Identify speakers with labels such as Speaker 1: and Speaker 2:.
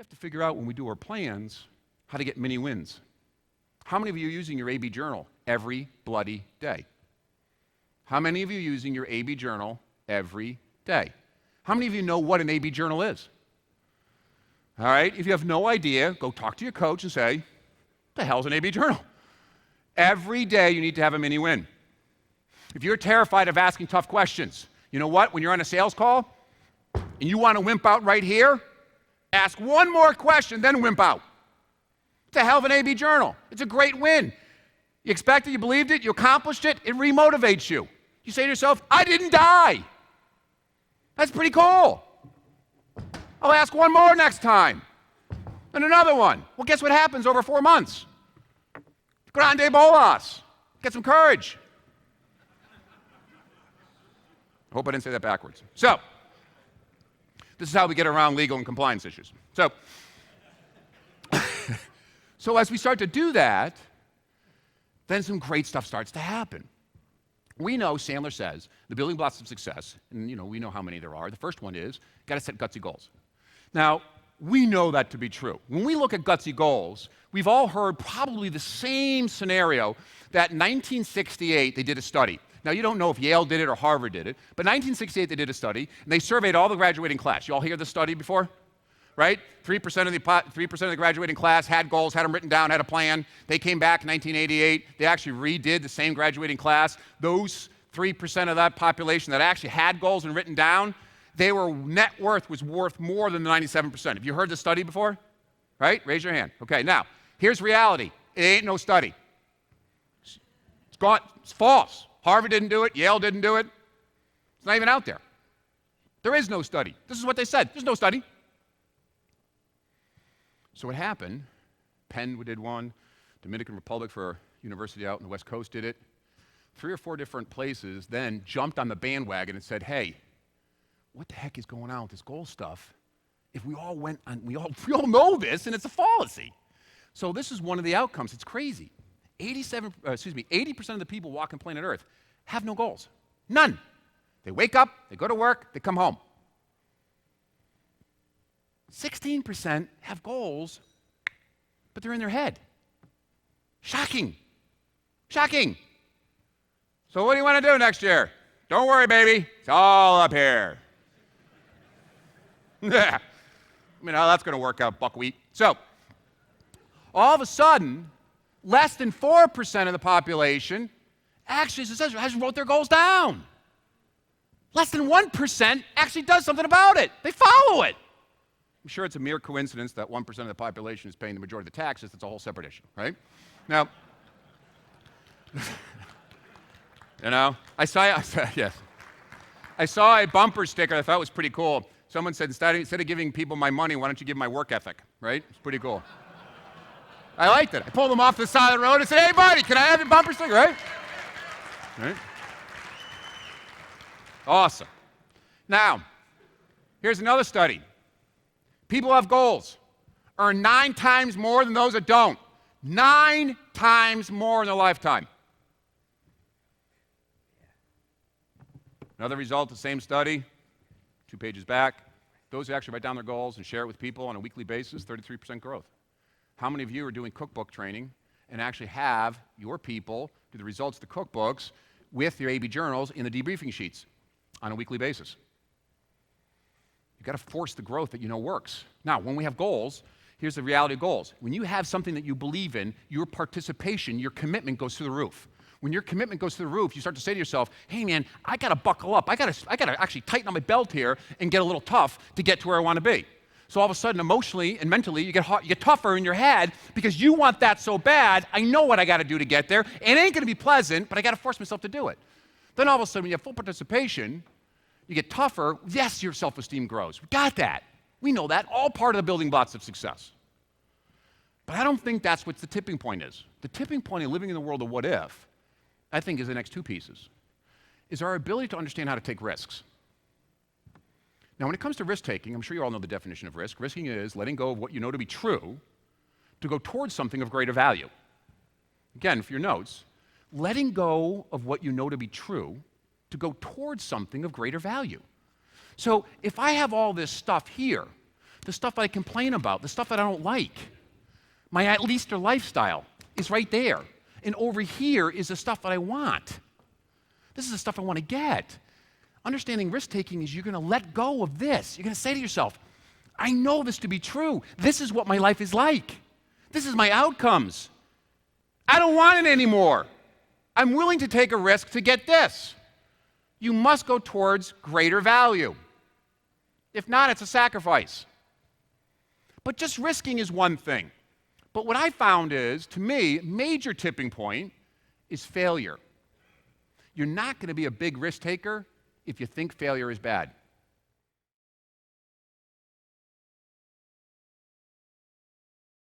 Speaker 1: have to figure out when we do our plans how to get mini wins. How many of you are using your AB journal every bloody day? How many of you are using your AB journal every day? How many of you know what an AB journal is? All right, if you have no idea, go talk to your coach and say, what the hell's an AB journal? Every day you need to have a mini win. If you're terrified of asking tough questions, you know what? When you're on a sales call and you want to wimp out right here, ask one more question, then wimp out. What the hell of an AB journal? It's a great win. You expected, you believed it, you accomplished it, it remotivates you. You say to yourself, I didn't die. That's pretty cool. I'll ask one more next time. And another one. Well, guess what happens over 4 months? Grande bolas. Get some courage. I hope I didn't say that backwards. So, this is how we get around legal and compliance issues. So as we start to do that, then some great stuff starts to happen. We know, Sandler says, the building blocks of success, and we know how many there are. The first one is, got to set gutsy goals. Now, we know that to be true. When we look at gutsy goals, we've all heard probably the same scenario that in 1968 they did a study. Now, you don't know if Yale did it or Harvard did it, but in 1968 they did a study, and they surveyed all the graduating class. You all hear this study before? Right? 3% of the graduating class had goals, had them written down, had a plan. They came back in 1988. They actually redid the same graduating class. Those 3% of that population that actually had goals and written down, their net worth was worth more than the 97%. Have you heard the study before? Right? Raise your hand. Okay, now, here's reality. It ain't no study. It's false. Harvard didn't do it. Yale didn't do it. It's not even out there. There is no study. This is what they said. There's no study. So what happened, Penn did one, Dominican Republic for a university out in the West Coast did it. 3 or 4 different places then jumped on the bandwagon and said, hey, what the heck is going on with this goal stuff? If we all went on, we all know this, and it's a fallacy. So this is one of the outcomes. It's crazy. 80% of the people walking planet Earth have no goals. None. They wake up, they go to work, they come home. 16% have goals, but they're in their head. Shocking. Shocking. So what do you want to do next year? Don't worry, baby. It's all up here. Yeah. I mean, how that's going to work out, buckwheat. So, all of a sudden, less than 4% of the population actually has wrote their goals down. Less than 1% actually does something about it. They follow it. I'm sure it's a mere coincidence that 1% of the population is paying the majority of the taxes. That's a whole separate issue, right? Now, I saw a bumper sticker I thought was pretty cool. Someone said, instead of giving people my money, why don't you give my work ethic, right? It's pretty cool. I liked it. I pulled them off the side of the road and said, hey, buddy, can I have your bumper sticker, right? Right? Awesome. Now, here's another study. People who have goals earn 9 times more than those that don't. 9 times more in their lifetime. Another result of the same study, 2 pages back. Those who actually write down their goals and share it with people on a weekly basis, 33% growth. How many of you are doing cookbook training and actually have your people do the results of the cookbooks with your AB journals in the debriefing sheets on a weekly basis? You've got to force the growth that you know works. Now, when we have goals, here's the reality of goals. When you have something that you believe in, your participation, your commitment goes through the roof. When your commitment goes through the roof, you start to say to yourself, hey man, I got to buckle up. I got to actually tighten on my belt here and get a little tough to get to where I want to be. So all of a sudden, emotionally and mentally, you get tougher in your head because you want that so bad. I know what I got to do to get there. It ain't going to be pleasant, but I got to force myself to do it. Then all of a sudden, when you have full participation, you get tougher. Yes, your self-esteem grows. We got that. We know that. All part of the building blocks of success. But I don't think that's what the tipping point is. The tipping point of living in the world of what if, I think, is the next 2 pieces, is our ability to understand how to take risks. Now, when it comes to risk-taking, I'm sure you all know the definition of risk. Risking is letting go of what you know to be true to go towards something of greater value. Again, for your notes, letting go of what you know to be true to go towards something of greater value. So if I have all this stuff here, The stuff that I complain about, the stuff that I don't like. My at leaster lifestyle is right there. And over here is the stuff that I want. This is the stuff I want to get. Understanding risk-taking is you're going to let go of this. You're going to say to yourself, I know this to be true. This is what my life is like. This is my outcomes. I don't want it anymore. I'm willing to take a risk to get this. You must go towards greater value. If not, it's a sacrifice. But just risking is one thing. But what I found is, to me, major tipping point is failure. You're not going to be a big risk taker if you think failure is bad.